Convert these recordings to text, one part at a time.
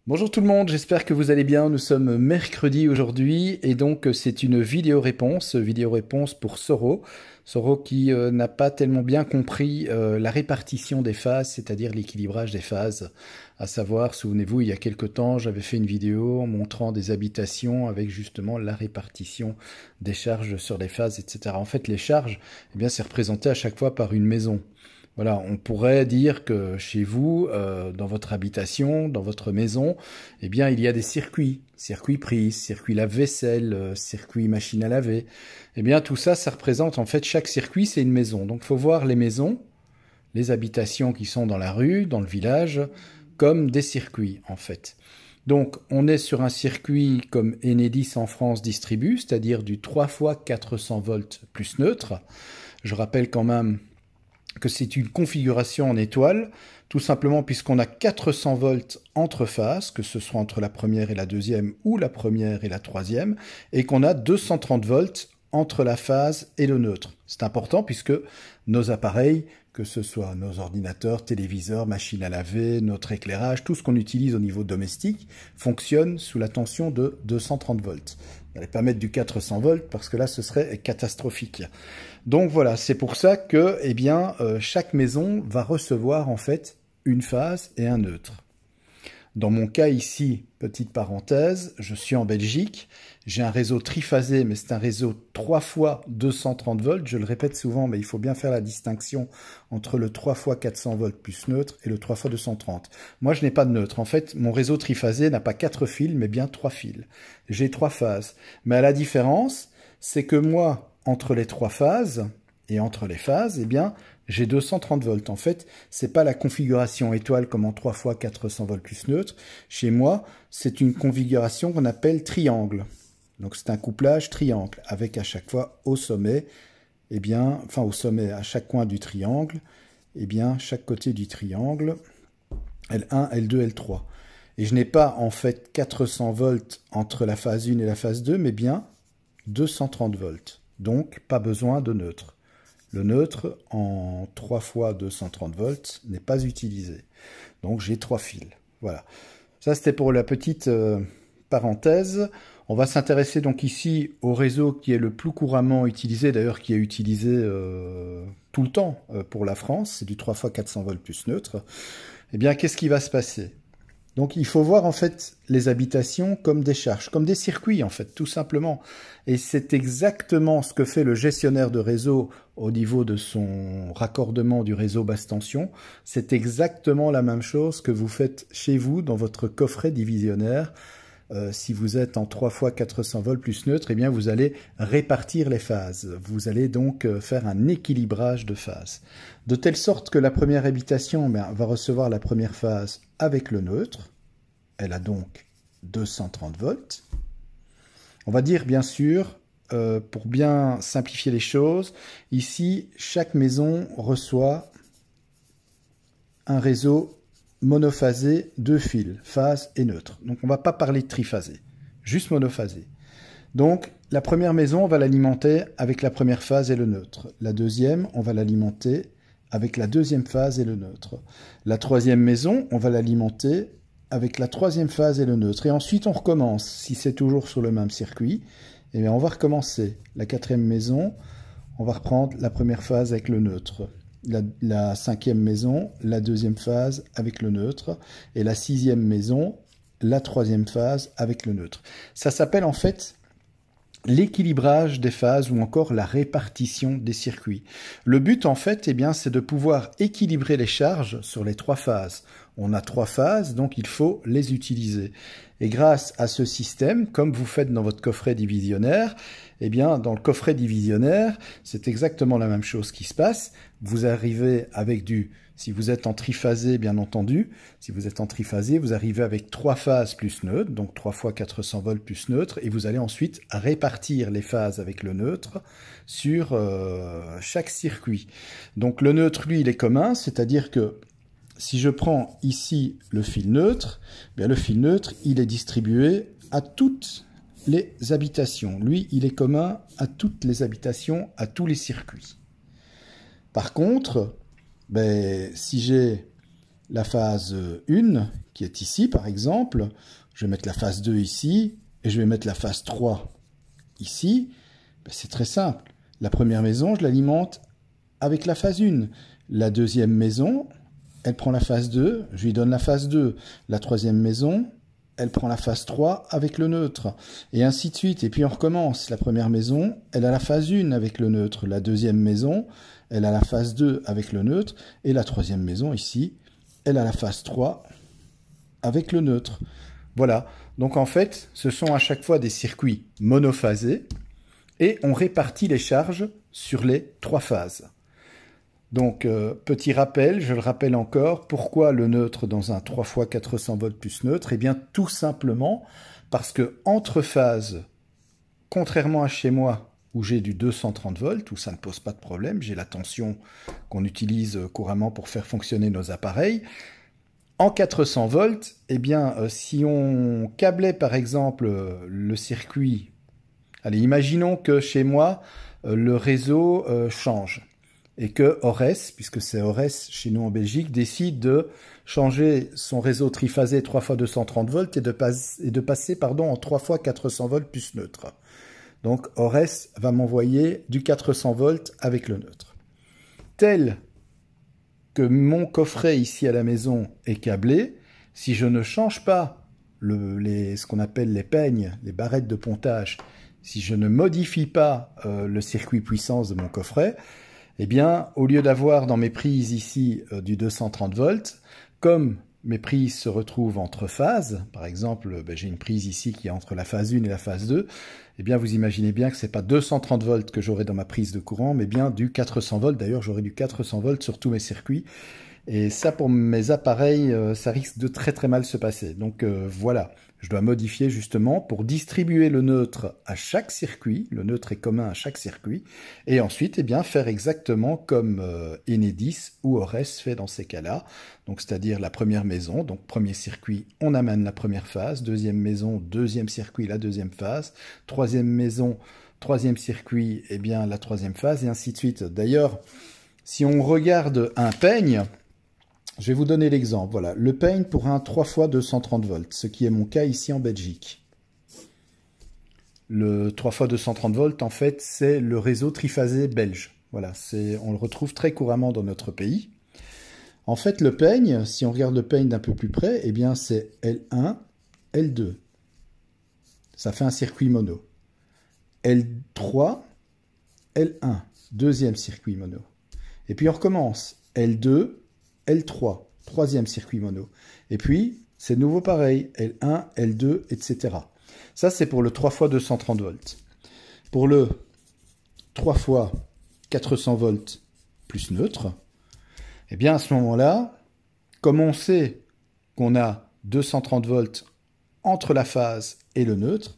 Bonjour tout le monde, j'espère que vous allez bien. Nous sommes mercredi aujourd'hui et donc c'est une vidéo-réponse pour Soro. Soro qui n'a pas tellement bien compris la répartition des phases, c'est-à-dire l'équilibrage des phases. À savoir, souvenez-vous, il y a quelque temps, j'avais fait une vidéo montrant des habitations avec justement la répartition des charges sur les phases, etc. En fait, les charges, eh bien, c'est représenté à chaque fois par une maison. Voilà, on pourrait dire que chez vous, dans votre habitation, dans votre maison, eh bien, il y a des circuits, circuits prises, circuits lave-vaisselle, circuits machine à laver. Eh bien, tout ça, ça représente, en fait, chaque circuit, c'est une maison. Donc, il faut voir les maisons, les habitations qui sont dans la rue, dans le village, comme des circuits, en fait. Donc, on est sur un circuit comme Enedis en France distribue, c'est-à-dire du 3 fois 400 volts plus neutre. Je rappelle quand même que c'est une configuration en étoile, tout simplement puisqu'on a 400 volts entre phases, que ce soit entre la première et la deuxième ou la première et la troisième, et qu'on a 230 volts entre la phase et le neutre. C'est important puisque nos appareils, que ce soit nos ordinateurs, téléviseurs, machines à laver, notre éclairage, tout ce qu'on utilise au niveau domestique, fonctionne sous la tension de 230 volts. Vous n'allez pas mettre du 400 volts parce que là, ce serait catastrophique. Donc voilà, c'est pour ça que eh bien, chaque maison va recevoir en fait une phase et un neutre. Dans mon cas ici, petite parenthèse, je suis en Belgique, j'ai un réseau triphasé, mais c'est un réseau 3 fois 230 volts, je le répète souvent, mais il faut bien faire la distinction entre le 3 fois 400 volts plus neutre et le 3 fois 230. Moi, je n'ai pas de neutre. En fait, mon réseau triphasé n'a pas 4 fils, mais bien 3 fils. J'ai 3 phases. Mais à la différence, c'est que moi, entre les 3 phases, et entre les phases, eh bien, j'ai 230 volts. En fait, c'est pas la configuration étoile comme en 3 fois 400 volts plus neutre. Chez moi, c'est une configuration qu'on appelle triangle. Donc, c'est un couplage triangle avec à chaque fois au sommet, eh bien, enfin au sommet, à chaque coin du triangle, eh bien, chaque côté du triangle, L1, L2, L3. Et je n'ai pas en fait 400 volts entre la phase 1 et la phase 2, mais bien 230 volts. Donc, pas besoin de neutre. Le neutre, en 3 fois 230 volts, n'est pas utilisé. Donc j'ai 3 fils. Voilà. Ça, c'était pour la petite parenthèse. On va s'intéresser donc ici au réseau qui est le plus couramment utilisé, d'ailleurs qui est utilisé tout le temps pour la France. C'est du 3 fois 400 volts plus neutre. Eh bien, qu'est-ce qui va se passer ? Donc il faut voir en fait les habitations comme des charges, comme des circuits en fait, tout simplement. Et c'est exactement ce que fait le gestionnaire de réseau au niveau de son raccordement du réseau basse tension. C'est exactement la même chose que vous faites chez vous dans votre coffret divisionnaire. Si vous êtes en 3 fois 400 volts plus neutre, eh bien vous allez répartir les phases. Vous allez donc faire un équilibrage de phases. De telle sorte que la première habitation va recevoir la première phase avec le neutre. Elle a donc 230 volts. On va dire bien sûr, pour bien simplifier les choses, ici chaque maison reçoit un réseau monophasé, 2 fils, phase et neutre. Donc on ne va pas parler de triphasé, juste monophasé. Donc la première maison, on va l'alimenter avec la première phase et le neutre. La deuxième, on va l'alimenter avec la deuxième phase et le neutre. La troisième maison, on va l'alimenter avec la troisième phase et le neutre. Et ensuite on recommence. Si c'est toujours sur le même circuit, eh bien on va recommencer. La quatrième maison, on va reprendre la première phase avec le neutre. La cinquième maison, la deuxième phase avec le neutre, et la sixième maison, la troisième phase avec le neutre. Ça s'appelle en fait l'équilibrage des phases ou encore la répartition des circuits. Le but en fait, eh bien, c'est de pouvoir équilibrer les charges sur les 3 phases. On a 3 phases, donc il faut les utiliser. Et grâce à ce système, comme vous faites dans votre coffret divisionnaire, eh bien, dans le coffret divisionnaire, c'est exactement la même chose qui se passe. Vous arrivez avec si vous êtes en triphasé, bien entendu, si vous êtes en triphasé, vous arrivez avec 3 phases plus neutre, donc 3 fois 400 volts plus neutre, et vous allez ensuite répartir les phases avec le neutre sur chaque circuit. Donc le neutre, lui, il est commun, c'est-à-dire que si je prends ici le fil neutre, bien le fil neutre, il est distribué à toutes les habitations. Lui, il est commun à toutes les habitations, à tous les circuits. Par contre, si j'ai la phase 1, qui est ici par exemple. Je vais mettre la phase 2 ici, et je vais mettre la phase 3 ici. Ben, c'est très simple. La première maison, je l'alimente avec la phase 1. La deuxième maison, elle prend la phase 2, je lui donne la phase 2. La troisième maison, elle prend la phase 3 avec le neutre. Et ainsi de suite. Et puis on recommence. La première maison, elle a la phase 1 avec le neutre. La deuxième maison, elle a la phase 2 avec le neutre. Et la troisième maison, ici, elle a la phase 3 avec le neutre. Voilà. Donc en fait, ce sont à chaque fois des circuits monophasés. Et on répartit les charges sur les 3 phases. Donc, petit rappel, je le rappelle encore, pourquoi le neutre dans un 3 fois 400 volts plus neutre? Eh bien, tout simplement parce que entre phases, contrairement à chez moi, où j'ai du 230 volts, où ça ne pose pas de problème, j'ai la tension qu'on utilise couramment pour faire fonctionner nos appareils, en 400 volts, eh bien, si on câblait par exemple le circuit, allez, imaginons que chez moi, le réseau change. Et que Ores, puisque c'est Ores chez nous en Belgique, décide de changer son réseau triphasé 3 fois 230 volts et de passer en 3 fois 400 volts plus neutre. Donc Ores va m'envoyer du 400 volts avec le neutre. Tel que mon coffret ici à la maison est câblé, si je ne change pas ce qu'on appelle les peignes, les barrettes de pontage, si je ne modifie pas le circuit puissance de mon coffret, eh bien, au lieu d'avoir dans mes prises ici du 230 volts, comme mes prises se retrouvent entre phases, par exemple, j'ai une prise ici qui est entre la phase 1 et la phase 2, eh bien, vous imaginez bien que ce n'est pas 230 volts que j'aurai dans ma prise de courant, mais bien du 400 volts. D'ailleurs, j'aurai du 400 volts sur tous mes circuits. Et ça, pour mes appareils, ça risque de très très mal se passer. Donc voilà, je dois modifier justement pour distribuer le neutre à chaque circuit. Le neutre est commun à chaque circuit. Et ensuite, eh bien, faire exactement comme Enedis ou Ores fait dans ces cas-là. Donc, c'est-à-dire la première maison, donc premier circuit, on amène la première phase. Deuxième maison, deuxième circuit, la deuxième phase. Troisième maison, troisième circuit, eh bien, la troisième phase, et ainsi de suite. D'ailleurs, si on regarde un peigne, je vais vous donner l'exemple. Voilà, le peigne pour un 3 fois 230 volts, ce qui est mon cas ici en Belgique. Le 3 fois 230 volts, en fait, c'est le réseau triphasé belge. Voilà, on le retrouve très couramment dans notre pays. En fait, le peigne, si on regarde le peigne d'un peu plus près, eh bien, c'est L1, L2. Ça fait un circuit mono. L3, L1, deuxième circuit mono. Et puis on recommence. L2, L3, troisième circuit mono. Et puis, c'est de nouveau pareil, L1, L2, etc. Ça, c'est pour le 3 fois 230 volts. Pour le 3 fois 400 volts plus neutre, eh bien, à ce moment-là, comme on sait qu'on a 230 volts entre la phase et le neutre,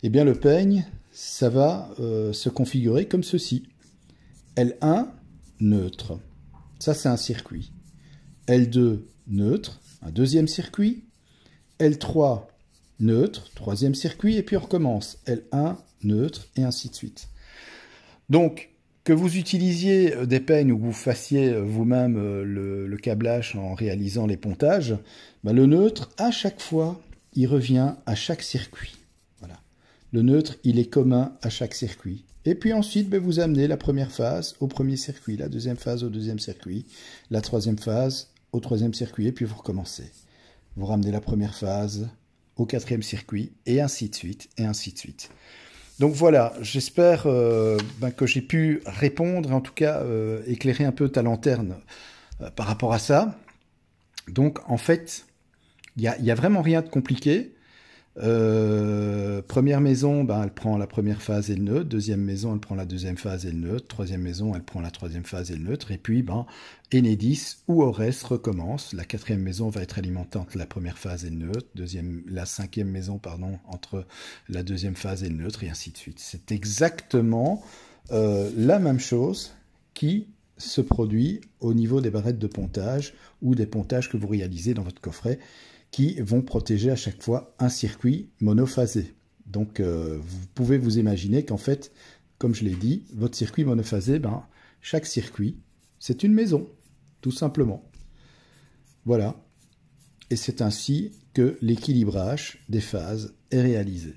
eh bien, le peigne, ça va se configurer comme ceci. L1, neutre. Ça, c'est un circuit. L2, neutre, un deuxième circuit. L3, neutre, troisième circuit. Et puis on recommence. L1, neutre, et ainsi de suite. Donc, que vous utilisiez des peignes ou que vous fassiez vous-même le câblage en réalisant les pontages, ben le neutre, à chaque fois, il revient à chaque circuit. Voilà. Le neutre, il est commun à chaque circuit. Et puis ensuite, ben, vous amenez la première phase au premier circuit, la deuxième phase au deuxième circuit, la troisième phase au troisième circuit, et puis vous recommencez. Vous ramenez la première phase au quatrième circuit, et ainsi de suite, et ainsi de suite. Donc voilà, j'espère que j'ai pu répondre, en tout cas éclairer un peu ta lanterne par rapport à ça. Donc en fait, il y a vraiment rien de compliqué. Première maison, ben, elle prend la première phase et le neutre. Deuxième maison, elle prend la deuxième phase et le neutre. Troisième maison, elle prend la troisième phase et le neutre. Et puis, ben, Enedis ou Ores recommence. La quatrième maison va être alimentée entre la première phase et le neutre. La cinquième maison, pardon, entre la deuxième phase et le neutre, et ainsi de suite. C'est exactement la même chose qui se produit au niveau des barrettes de pontage ou des pontages que vous réalisez dans votre coffret, qui vont protéger à chaque fois un circuit monophasé. Donc, vous pouvez vous imaginer qu'en fait, comme je l'ai dit, votre circuit monophasé, ben, chaque circuit, c'est une maison, tout simplement. Voilà. Et c'est ainsi que l'équilibrage des phases est réalisé.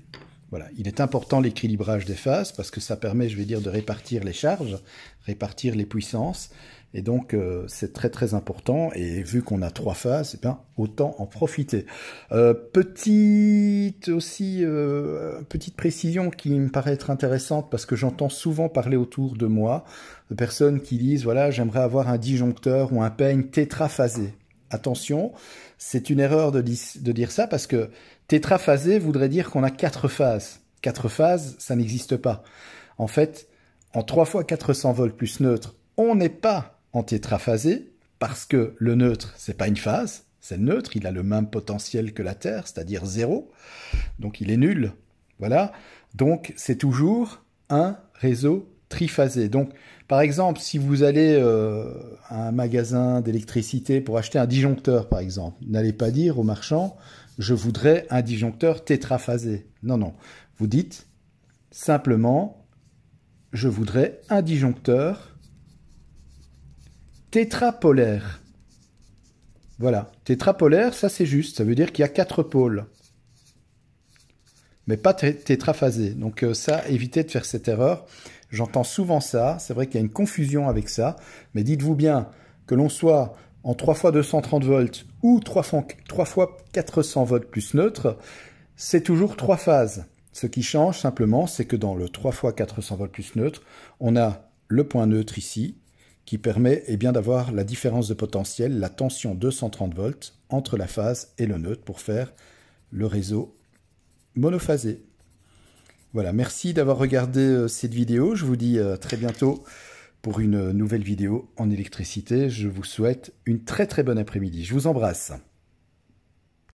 Voilà, il est important l'équilibrage des phases parce que ça permet, je vais dire, de répartir les charges, répartir les puissances. Et donc, c'est très très important. Et vu qu'on a 3 phases, eh bien, autant en profiter. Petite précision qui me paraît être intéressante parce que j'entends souvent parler autour de moi de personnes qui disent, voilà, j'aimerais avoir un disjoncteur ou un peigne tétraphasé. Attention, c'est une erreur de dire ça parce que tétraphasé voudrait dire qu'on a 4 phases. 4 phases, ça n'existe pas. En fait, en 3 fois 400 volts plus neutre, on n'est pas en tétraphasé parce que le neutre, c'est pas une phase, c'est le neutre, il a le même potentiel que la Terre, c'est-à-dire 0. Donc il est nul. Voilà. Donc c'est toujours un réseau triphasé. Donc, par exemple, si vous allez à un magasin d'électricité pour acheter un disjoncteur, par exemple, n'allez pas dire au marchand « je voudrais un disjoncteur tétraphasé ». Non, non. Vous dites simplement « je voudrais un disjoncteur tétrapolaire ». Voilà. Tétrapolaire, ça c'est juste. Ça veut dire qu'il y a 4 pôles. Mais pas tétraphasé. Donc ça, évitez de faire cette erreur. J'entends souvent ça, c'est vrai qu'il y a une confusion avec ça, mais dites-vous bien que l'on soit en 3 fois 230 volts ou 3 fois 400 volts plus neutre, c'est toujours 3 phases. Ce qui change simplement, c'est que dans le 3 fois 400 volts plus neutre, on a le point neutre ici, qui permet bien d'avoir la différence de potentiel, la tension 230 volts, entre la phase et le neutre pour faire le réseau monophasé. Voilà, merci d'avoir regardé cette vidéo. Je vous dis à très bientôt pour une nouvelle vidéo en électricité. Je vous souhaite une très très bonne après-midi. Je vous embrasse.